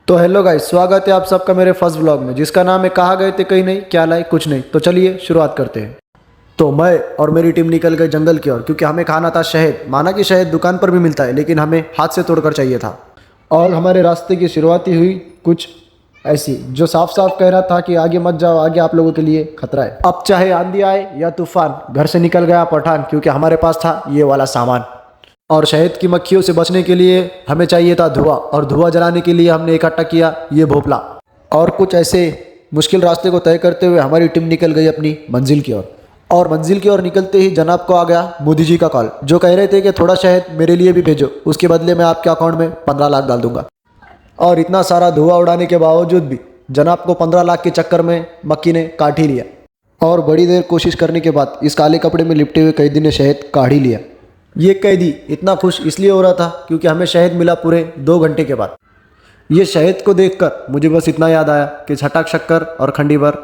तो hello guys, स्वागत है आप सबका मेरे फर्स्ट व्लॉग में, जिसका नाम है कहाँ गए थे कहीं नहीं, क्या लाए कुछ नहीं। तो चलिए शुरुआत करते हैं। तो मैं और मेरी टीम निकल गए जंगल की ओर, क्योंकि हमें खाना था शहद। माना कि शहद दुकान पर भी मिलता है, लेकिन हमें हाथ से तोड़कर चाहिए था। और हमारे रास्ते की शुरुआती हुई कुछ ऐसी, जो साफ साफ कह रहा था कि आगे मत जाओ, आगे आप लोगों के लिए खतरा है। अब चाहे आंधी आए या तूफान, घर से निकल गया पठान, क्योंकि हमारे पास था ये वाला सामान। और शहद की मक्खियों से बचने के लिए हमें चाहिए था धुआं, और धुआं जलाने के लिए हमने इकट्ठा किया ये भोपला। और कुछ ऐसे मुश्किल रास्ते को तय करते हुए हमारी टीम निकल गई अपनी मंजिल की ओर। और मंजिल की ओर निकलते ही जनाब को आ गया मोदी जी का कॉल, जो कह रहे थे कि थोड़ा शहद मेरे लिए भी भेजो, उसके बदले मैं आपके अकाउंट में 15 लाख डाल दूंगा। और इतना सारा धुआं उड़ाने के बावजूद भी जनाब को 15 लाख के चक्कर में मक्खी ने काट ही लिया। और बड़ी देर कोशिश करने के बाद इस काले कपड़े में लिपटे हुए कैदी ने शहद काढ़ ही लिया। ये कैदी इतना खुश इसलिए हो रहा था क्योंकि हमें शहद मिला पूरे 2 घंटे के बाद। ये शहद को देखकर मुझे बस इतना याद आया कि छटाक शक्कर और खंडी भर,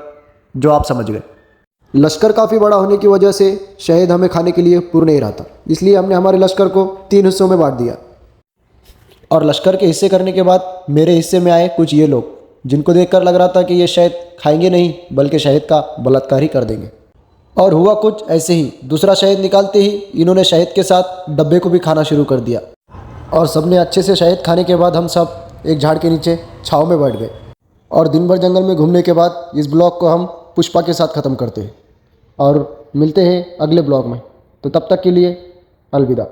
जो आप समझ गए। लश्कर काफ़ी बड़ा होने की वजह से शहद हमें खाने के लिए पूर्ण नहीं रहा था, इसलिए हमने हमारे लश्कर को 3 हिस्सों में बांट दिया। और लश्कर के हिस्से करने के बाद मेरे हिस्से में आए कुछ ये लोग, जिनको देखकर लग रहा था कि ये शहद खाएंगे नहीं बल्कि शहद का बलात्कार ही कर देंगे। और हुआ कुछ ऐसे ही, दूसरा शहद निकालते ही इन्होंने शहद के साथ डब्बे को भी खाना शुरू कर दिया। और सबने अच्छे से शहद खाने के बाद हम सब एक झाड़ के नीचे छाँव में बैठ गए। और दिन भर जंगल में घूमने के बाद इस ब्लॉग को हम पुष्पा के साथ ख़त्म करते हैं और मिलते हैं अगले ब्लॉग में। तो तब तक के लिए अलविदा।